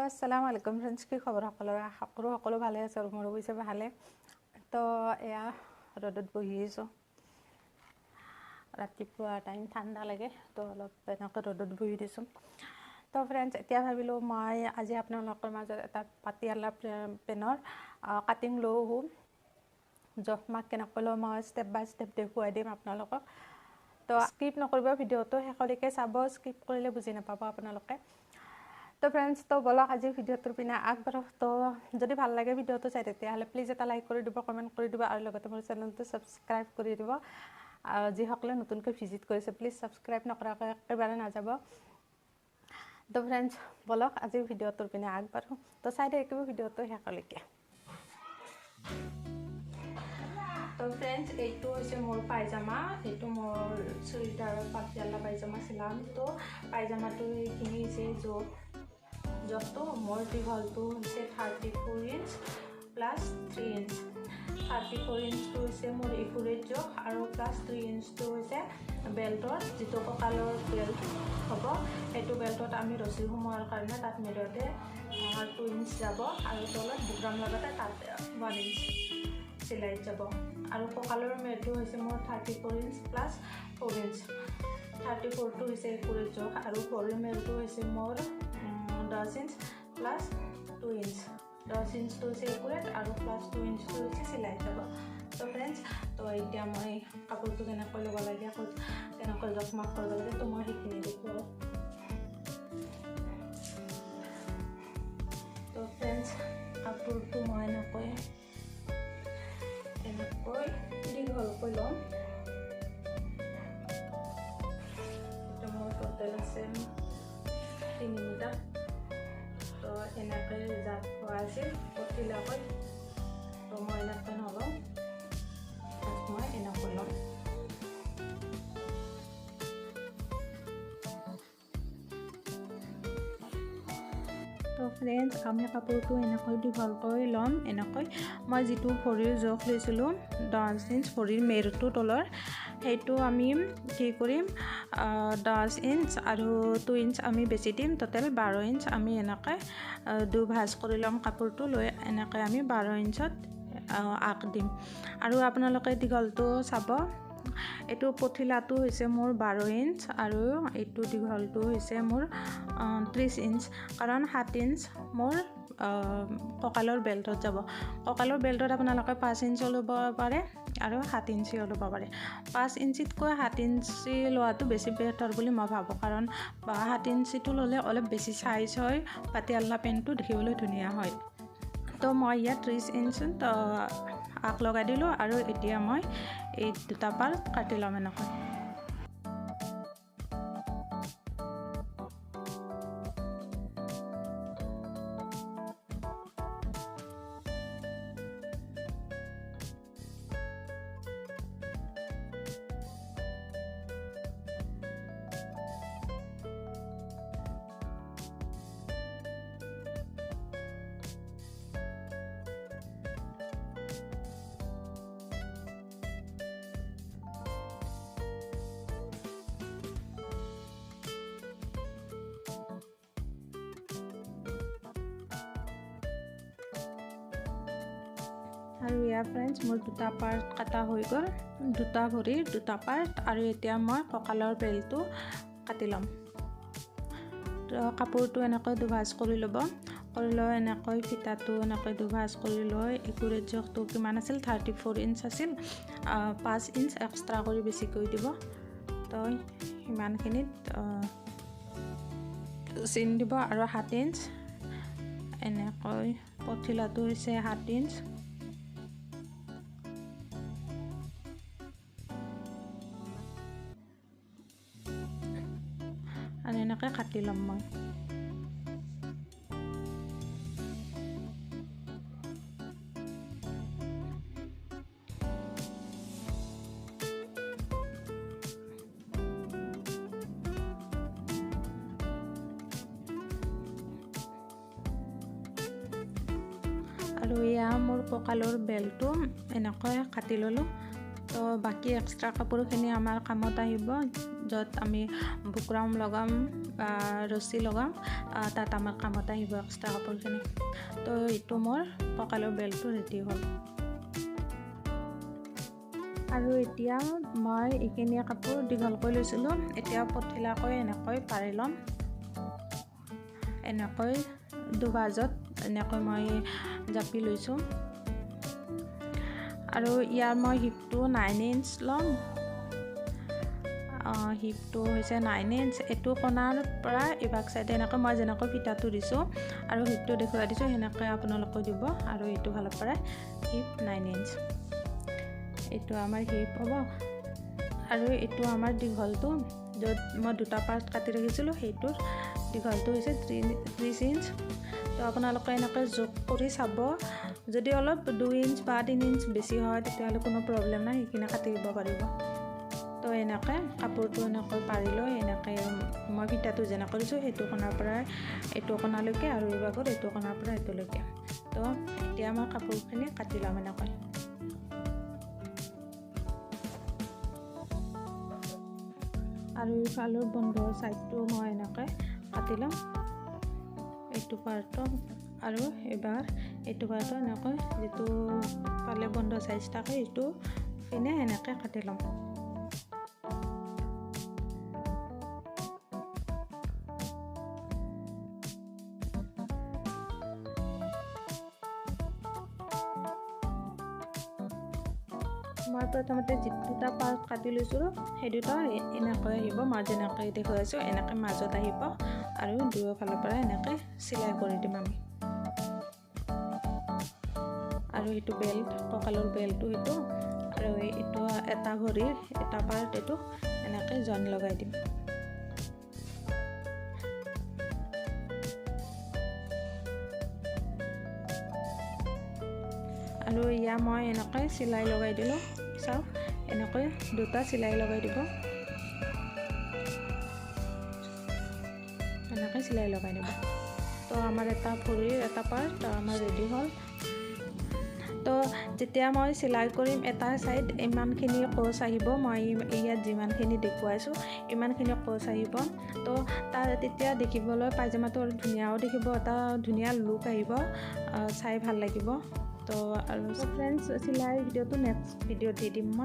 আসসালামু আলাইকুম ফ্ৰেণ্ডছ, কি খবৰ সকলোৰে? আশা কৰোঁ সকলো ভালে আছে আৰু মোৰো হৈছে ভালে। তো এয়া ৰ'দত বহি আছোঁ, ৰাতিপুৱা টাইম ঠাণ্ডা লাগে তো অলপ এনেকৈ ৰ'দত বহি দিছোঁ। তো ফ্ৰেণ্ডছ, এতিয়া ভাবিলোঁ মই আজি আপোনালোকৰ মাজত এটা পাটিয়ালা পেনৰ কাটিং লৈ আহোঁ। জোখমাখ কেনেকৈ লওঁ মই ষ্টেপ বাই ষ্টেপ দেখুৱাই দিম আপোনালোকক। তো স্কিপ নকৰিব, ভিডিঅ'টো শেষলৈকে চাব, স্কিপ কৰিলে বুজি নাপাব আপোনালোকে। তো ফ্ৰেণ্ডছ, তো বলক আজি ভিডিঅ'টোৰ পিনে আগবাঢ়ো। তো যদি ভাল লাগে ভিডিঅ'টো চাই তেতিয়াহ'লে প্লিজ এটা লাইক কৰি দিব, কমেণ্ট কৰি দিব আৰু লগতে মোৰ চেনেলটো ছাবস্ক্ৰাইব কৰি দিব। যিসকলে নতুনকৈ ভিজিট কৰিছে প্লিজ ছাবস্ক্ৰাইব নকৰাকৈ একেবাৰে নাযাব। তো ফ্ৰেণ্ডছ, বলক আজি ভিডিঅ'টোৰ পিনে আগবাঢ়ো। তো চাই থাকিব ভিডিঅ'টো শেষলৈকে। তো ফ্ৰেণ্ডছ, এইটো হৈছে মোৰ পায়জামা, এইটো মোৰ চুৰিদাৰৰ পাটিয়ালা পায়জামা চিলাম। তো পায়জামাটো এইখিনি হৈছে জোখটো মোৰ দীঘলটো হৈছে 34 ইঞ্চ প্লাছ 3 ইঞ্চ। 34 ইঞ্চটো হৈছে মোৰ একুৰেট জোখ আৰু প্লাছ 3 ইঞ্চটো হৈছে বেল্টৰ, যিটো কঁকালৰ বেল্ট হ'ব। সেইটো বেল্টত আমি ৰছী সোমোৱাৰ কাৰণে তাত মিডতে 2 ইঞ্চ যাব আৰু তলত বুকৰাম লগতে তাত 1 ইঞ্চ চিলাইত যাব। আৰু কঁকালৰ মেৰটো হৈছে মোৰ 34 ইঞ্চ প্লাছ 4 ইঞ্চ। 34টো হৈছে একুৰেট জোখ আৰু ভৰিৰ মেৰটো হৈছে মোৰ 10 ইঞ্চ প্লাছ 2 ইঞ্চ। 10 ইঞ্চটো হৈছে একুৰেট আৰু প্লাছ 2 ইঞ্চটো হৈছে চিলাইত যাব। তো ফ্ৰেণ্ডছ, তো এতিয়া মই কাপোৰটো কেনেকৈ ল'ব লাগে, কেনেকৈ জোখমাখ কৰিব লাগে, তো মই সেইখিনি দেখুৱাওঁ। তো ফ্ৰেণ্ডছ, কাপোৰটো মই এনেকৈ দীঘলকৈ ল'ম। এইটো মোৰ টোটেল আছে 3 মিটাৰ। তো এনেকৈ জাপ হোৱা আছিল পঠিলাকৈ, তো মই এনেকৈ নলওঁ, মই এনেকৈ ল'ম। তো ফ্ৰেণ্ডছ, আমি কাপোৰটো এনেকৈ দীঘলকৈ ল'ম। এনেকৈ মই যিটো ভৰিৰ জোখ লৈছিলোঁ 10 ইঞ্চ ভৰিৰ মেৰটো তলৰ, সেইটো আমি কি কৰিম 10 ইঞ্চ আৰু 2 ইঞ্চ আমি বেছি দিম, টোটেল 12 ইঞ্চ আমি এনেকৈ দুভাজ কৰি ল'ম। কাপোৰটো লৈ এনেকৈ আমি 12 ইঞ্চত আঁক দিম। আৰু আপোনালোকে দীঘলটো চাব, এইটো পঠিলাটো হৈছে মোৰ 12 ইঞ্চ আৰু এইটো দীঘলটো হৈছে মোৰ 30 ইঞ্চ, কাৰণ 7 ইঞ্চ মোৰ কঁকালৰ বেল্টত যাব। কঁকালৰ বেল্টত আপোনালোকে 5 ইঞ্চি ল'ব পাৰে আৰু 7 ইঞ্চিও ল'ব পাৰে। 5 ইঞ্চিতকৈ 7 ইঞ্চি লোৱাটো বেছি বেটাৰ বুলি মই ভাবোঁ, কাৰণ 7 ইঞ্চিটো ল'লে অলপ বেছি চাইজ হয়, পাটিয়ালা পেণ্টটো দেখিবলৈ ধুনীয়া হয়। তো মই ইয়াত 30 ইঞ্চত আঁক লগাই দিলোঁ আৰু এতিয়া মই এই দুটা পাৰ্ট কাটি ল'ম এনেকৈ। আৰু ইয়াৰ ফ্ৰেণ্ডছ, মোৰ দুটা পাৰ্ট কটা হৈ গ'ল, দুটা ভৰিৰ দুটা পাৰ্ট। আৰু এতিয়া মই কঁকালৰ বেল্টটো কাটি ল'ম। তো কাপোৰটো এনেকৈ দুভাজ কৰি ল'ব, কৰি লৈ এনেকৈ ফিটাটো এনেকৈ দুভাজ কৰি লৈ একুৰেট জোখটো কিমান আছিল 34 ইঞ্চ আছিল, 5 ইঞ্চ এক্সট্ৰা কৰি বেছিকৈ দিব। তো সিমানখিনিত চিন দিব আৰু 7 ইঞ্চ এনেকৈ পঠিলাটো হৈছে 7 ইঞ্চ। আৰু এনেকৈ কাটি ল'ম মই। আৰু এয়া মোৰ কঁকালৰ বেল্টটো এনেকৈ কাটি ল'লোঁ। তো তো বাকি এক্সট্ৰা কাপোৰখিনি আমাৰ কামত আহিব য'ত আমি বুকৰাম লগাম বা ৰছী লগাম তাত আমাৰ কামত আহিব এক্সট্ৰা কাপোৰখিনি তো এইটো মোৰ কঁকালৰ বেল্টটো ৰেডি হ'ল আৰু এতিয়া মই এইখিনি কাপোৰ দীঘলকৈ লৈছিলোঁ এতিয়া পঠিলাকৈ এনেকৈ পাৰি ল'ম এনেকৈ দুভাজত এনেকৈ মই জাপি লৈছোঁ আৰু ইয়াৰ মই হিপটো 9 ইঞ্চ ল'ম হিপটো হৈছে 9 ইঞ্চ এইটো কোণাৰ পৰা ইবাক সাইডে এনেকৈ মই যেনেকৈ ফিটাটো দিছোঁ আৰু হিপটো দেখুৱাই দিছোঁ সেনেকৈ আপোনালোকে দিব আৰু এইটো ফালৰ পৰা হিপ 9 ইঞ্চ এইটো আমাৰ হিপ হ'ব আৰু এইটো আমাৰ দীঘলটো য'ত মই দুটা পাৰ্ট কাটি ৰাখিছিলোঁ সেইটোৰ দীঘলটো হৈছে 30 ইঞ্চ তো আপোনালোকে এনেকৈ যোগ কৰি চাব যদি অলপ 2 ইঞ্চ বা 3 ইঞ্চ বেছি হয় তেতিয়াহ'লে কোনো প্ৰব্লেম নাই সেইখিনি কাটি দিব পাৰিব তো এনেকৈ কাপোৰটো এনেকৈ পাৰি লৈ এনেকৈ মই ফিটাটো যেনে কৰিছোঁ সেইটো কোণাৰ পৰা এইটো কোণালৈকে আৰু এইভাগত এইটো কোণাৰ পৰা এইটোলৈকে তো এতিয়া মই কাপোৰখিনি কাটি ল'ম এনেকৈ আৰু ইফালৰ বন্ধ সাইডটো মই এনেকৈ কাটি ল'ম এইটো পাৰ্টটো আৰু এবাৰ এইটো পাৰ্টটো এনেকৈ যেটো ফালে বন্ধ সাইজ থাকে এইটো পিনে এনেকৈ কাটি ল'ম মই প্ৰথমতে দুটা পাৰ্ট কাটি লৈছিলোঁ সেই দুটা এনেকৈ আহিব মই যেনেকৈ দেখুৱাইছোঁ এনেকৈ মাজত আহিব আৰু দুয়ো ফালৰ পৰা এনেকৈ চিলাই কৰি দিম আমি আৰু এইটো বেল্ট কঁকালৰ বেল্টটো এইটো আৰু এইটো এটা ভৰিৰ এটা পাৰ্ট এইটো এনেকৈ জইন লগাই দিম আৰু ইয়া মই এনেকৈ চিলাই লগাই দিলোঁ চাওক এনেকৈ দুটা চিলাই লগাই দিব এনেকৈ চিলাই লগাই দিব তো আমাৰ এটা ভৰিৰ এটা পাৰ্ট আমাৰ ৰেডি হ'ল তো যেতিয়া মই চিলাই কৰিম এটা সাইড ইমানখিনি কোচ আহিব মই ইয়াত যিমানখিনি দেখুৱাইছোঁ ইমানখিনি কোচ আহিব তো তেতিয়া দেখিবলৈ পায়জামাটো ধুনীয়াও দেখিব এটা ধুনীয়া লুক আহিব চাই ভাল লাগিব তো আৰু ফ্ৰেণ্ডছ চিলাই ভিডিঅ'টো নেক্সট ভিডিঅ'ত দি দিম মই